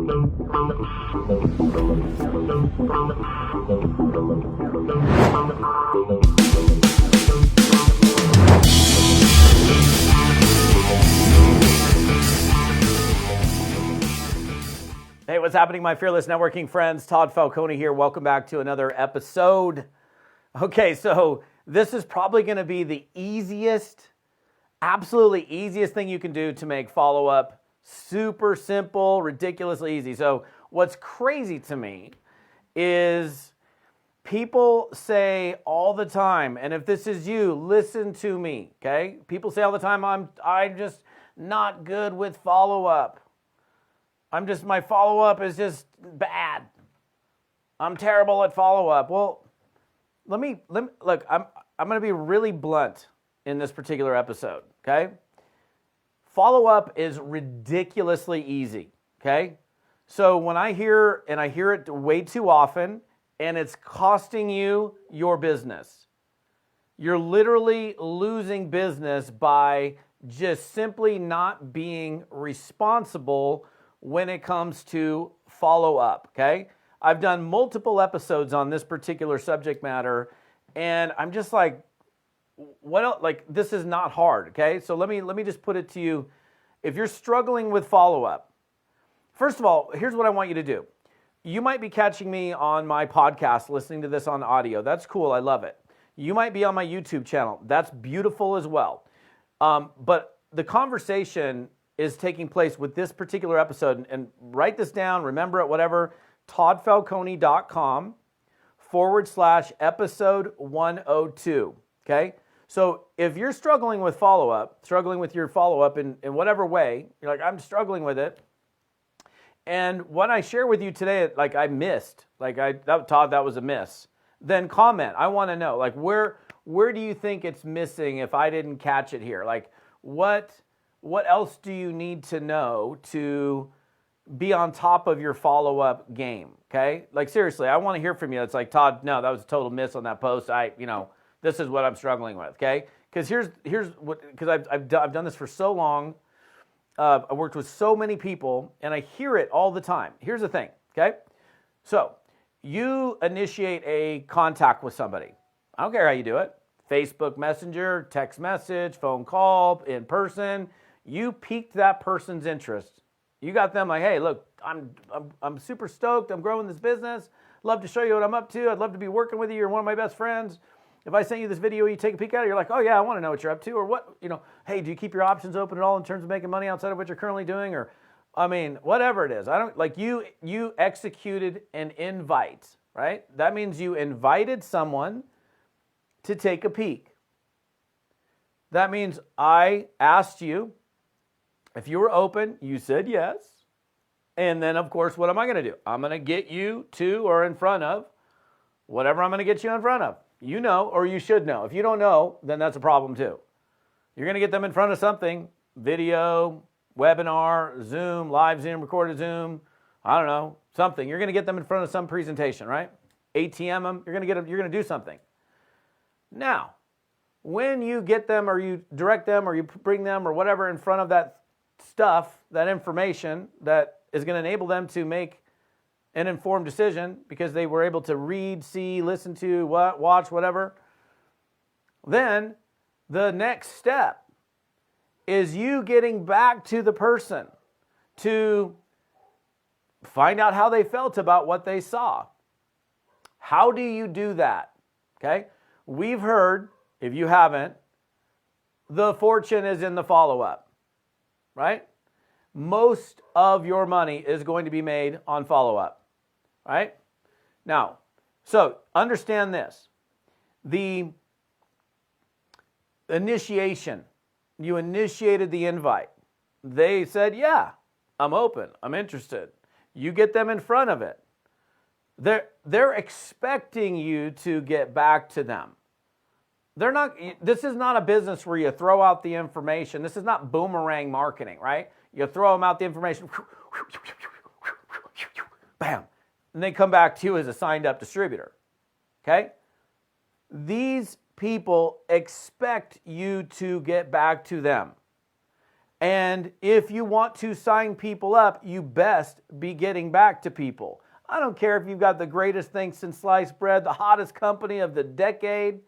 Hey, what's happening, my fearless networking friends? Todd Falcone here. Welcome back to another episode. Okay, so this is probably going to be the easiest, absolutely easiest thing you can do to make follow-up super simple, ridiculously easy. So what's crazy to me is people say all the time, and if this is you, listen to me, okay? People say all the time, I'm just not good with follow-up. My follow-up is just bad. I'm terrible at follow-up. Well, let me look, I'm going to be really blunt in this particular episode, okay? Follow-up is ridiculously easy, okay? So when I hear it way too often, and it's costing you your business. You're literally losing business by just simply not being responsible when it comes to follow-up, okay? I've done multiple episodes on this particular subject matter, and I'm just like, what else? Like, this is not hard, okay? So let me just put it to you. If you're struggling with follow-up, first of all, here's what I want you to do. You might be catching me on my podcast, listening to this on audio. That's cool, I love it. You might be on my YouTube channel. That's beautiful as well. But the conversation is taking place with this particular episode, and write this down, remember it, whatever, toddfalcone.com/episode 102, okay? So if you're struggling with your follow-up in whatever way, you're like, I'm struggling with it, and what I share with you today, like I missed, Todd, that was a miss, then comment. I want to know, like, where do you think it's missing if I didn't catch it here? Like, what else do you need to know to be on top of your follow-up game, okay? Like, seriously, I want to hear from you. It's like, Todd, no, that was a total miss on that post. This is what I'm struggling with, okay? Because because I've done this for so long. I've worked with so many people, and I hear it all the time. Here's the thing, okay? So you initiate a contact with somebody. I don't care how you do it. Facebook Messenger, text message, phone call, in person. You piqued that person's interest. You got them like, hey, look, I'm super stoked. I'm growing this business. Love to show you what I'm up to. I'd love to be working with you. You're one of my best friends. If I sent you this video, you take a peek at it, you're like, oh yeah, I want to know what you're up to. Or what, hey, do you keep your options open at all in terms of making money outside of what you're currently doing? Or, whatever it is. You executed an invite, right? That means you invited someone to take a peek. That means I asked you if you were open, you said yes. And then, of course, what am I going to do? I'm going to get you to or in front of whatever I'm going to get you in front of. You know, or you should know. If you don't know, then that's a problem too. You're going to get them in front of something, video, webinar, Zoom, live Zoom, recorded Zoom, I don't know, something. You're going to get them in front of some presentation, right? ATM them, you're going to do something. Now, when you get them or you direct them or you bring them or whatever in front of that stuff, that information that is going to enable them to make an informed decision because they were able to read, see, listen to, watch, whatever, then the next step is you getting back to the person to find out how they felt about what they saw. How do you do that? Okay? We've heard, if you haven't, the fortune is in the follow-up, right? Most of your money is going to be made on follow-up, right? Now, so understand this. The initiation, you initiated the invite. They said, yeah, I'm open, I'm interested. You get them in front of it. They're expecting you to get back to them. This is not a business where you throw out the information. This is not boomerang marketing, right? You throw them out the information, bam, and they come back to you as a signed up distributor, okay? These people expect you to get back to them. And if you want to sign people up, you best be getting back to people. I don't care if you've got the greatest thing since sliced bread, the hottest company of the decade.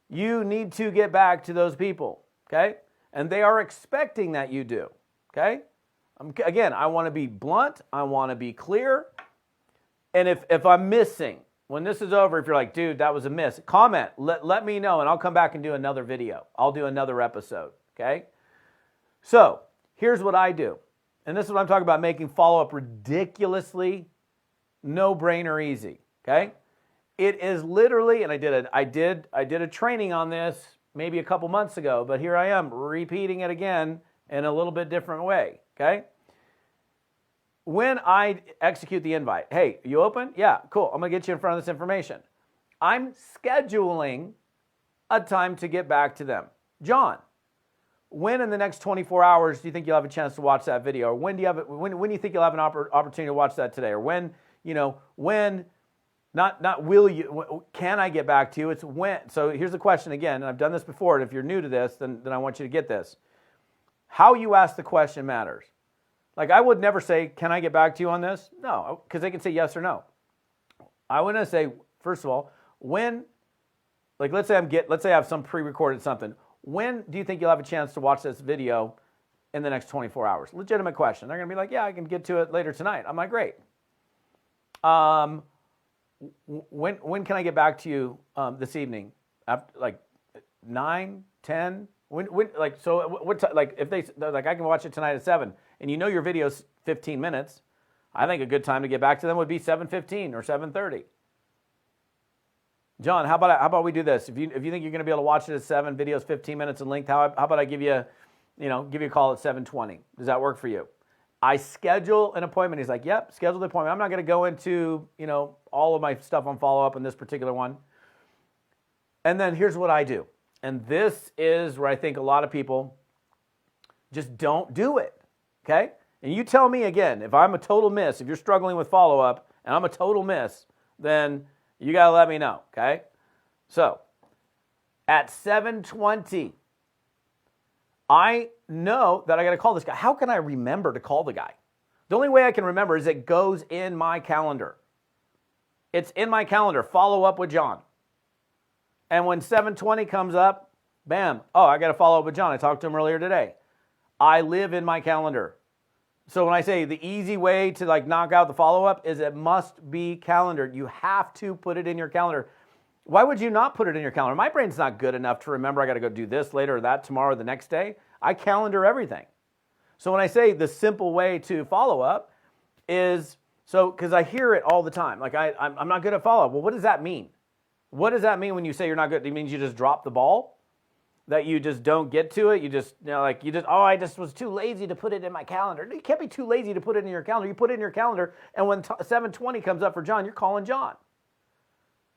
You need to get back to those people, okay? And they are expecting that you do, okay? Again, I want to be blunt. I want to be clear. And if I'm missing, when this is over, if you're like, dude, that was a miss, comment. Let me know, and I'll come back and do another video. I'll do another episode, okay? So here's what I do. And this is what I'm talking about, making follow-up ridiculously no-brainer easy, okay? It is literally, and I did a training on this maybe a couple months ago, but here I am repeating it again in a little bit different way, okay? When I execute the invite, hey, you open? Yeah, cool. I'm going to get you in front of this information. I'm scheduling a time to get back to them. John, when in the next 24 hours do you think you'll have a chance to watch that video? Or when do you think you'll have an opportunity to watch that today? Or when, not will you, can I get back to you? It's when. So here's the question again, and I've done this before, and if you're new to this, then I want you to get this. How you ask the question matters. Like, I would never say, can I get back to you on this? No, because they can say yes or no. I want to say, first of all, when, like, let's say I have some pre-recorded something. When do you think you'll have a chance to watch this video in the next 24 hours? Legitimate question. They're going to be like, yeah, I can get to it later tonight. I'm like, great. When can I get back to you this evening? After, like 9, 10? If they're like, I can watch it tonight at 7, and you know your video's 15 minutes, I think a good time to get back to them would be 7:15 or 7:30. John, how about we do this? If you think you're going to be able to watch it at 7, video's 15 minutes in length, how about I give you a call at 7:20? Does that work for you? I schedule an appointment. He's like, yep, schedule the appointment. I'm not going to go into, all of my stuff on follow-up in this particular one. And then here's what I do. And this is where I think a lot of people just don't do it, okay? And you tell me again, if I'm a total miss, if you're struggling with follow-up and I'm a total miss, then you got to let me know, okay? So at 7:20, I know that I got to call this guy. How can I remember to call the guy? The only way I can remember is it goes in my calendar. It's in my calendar, follow up with John. And when 7:20 comes up, bam, I got to follow up with John. I talked to him earlier today. I live in my calendar. So when I say the easy way to knock out the follow-up is it must be calendared. You have to put it in your calendar. Why would you not put it in your calendar? My brain's not good enough to remember I got to go do this later or that tomorrow or the next day. I calendar everything. So when I say the simple way to follow up is, because I hear it all the time, I'm not good at follow-up. Well, what does that mean? What does that mean when you say you're not good? It means you just drop the ball? That you just don't get to it? I just was too lazy to put it in my calendar. You can't be too lazy to put it in your calendar. You put it in your calendar, and when 7:20 comes up for John, you're calling John.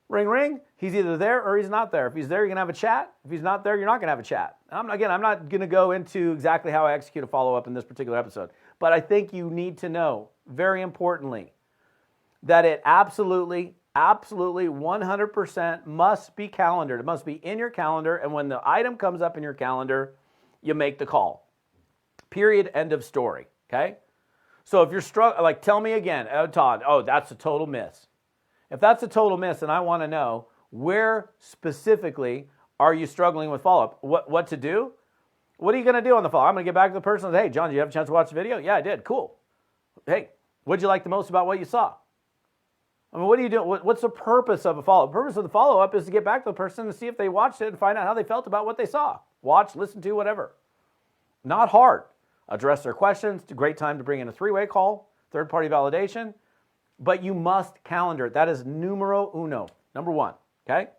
Ring, ring. He's either there or he's not there. If he's there, you're going to have a chat. If he's not there, you're not going to have a chat. I'm not going to go into exactly how I execute a follow-up in this particular episode. But I think you need to know, very importantly, that it absolutely 100% must be calendared. It must be in your calendar, and when the item comes up in your calendar, you make the call. Period, end of story, okay? So if you're struggling, tell me again, Todd, that's a total miss. If that's a total miss, then I want to know where specifically are you struggling with follow-up? What to do? What are you going to do on the follow-up? I'm going to get back to the person and say, hey, John, did you have a chance to watch the video? Yeah, I did. Cool. Hey, what did you like the most about what you saw? I mean, what are you doing? What's the purpose of a follow-up? The purpose of the follow-up is to get back to the person and see if they watched it and find out how they felt about what they saw. Watch, listen to, whatever. Not hard. Address their questions. It's a great time to bring in a 3-way call, third-party validation. But you must calendar it. That is numero uno, number 1, okay?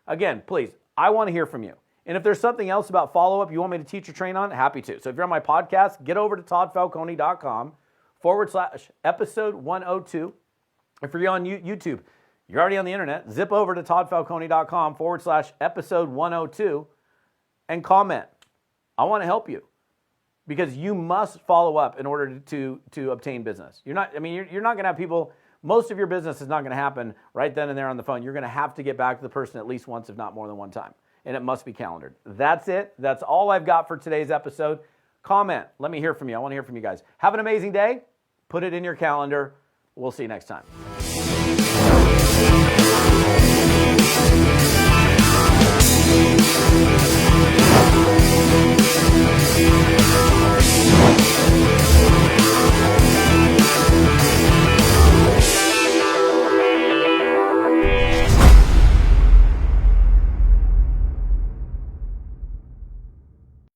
Again, please, I want to hear from you. And if there's something else about follow-up you want me to teach or train on, happy to. So if you're on my podcast, get over to toddfalcone.com/episode 102. If you're on YouTube, you're already on the internet, zip over to toddfalcone.com/episode 102 and comment. I want to help you because you must follow up in order to obtain business. You're not going to have people, most of your business is not going to happen right then and there on the phone. You're going to have to get back to the person at least once, if not more than one time. And it must be calendared. That's it. That's all I've got for today's episode. comment. Let me hear from you. I want to hear from you guys. Have an amazing day. Put it in your calendar. We'll see you next time.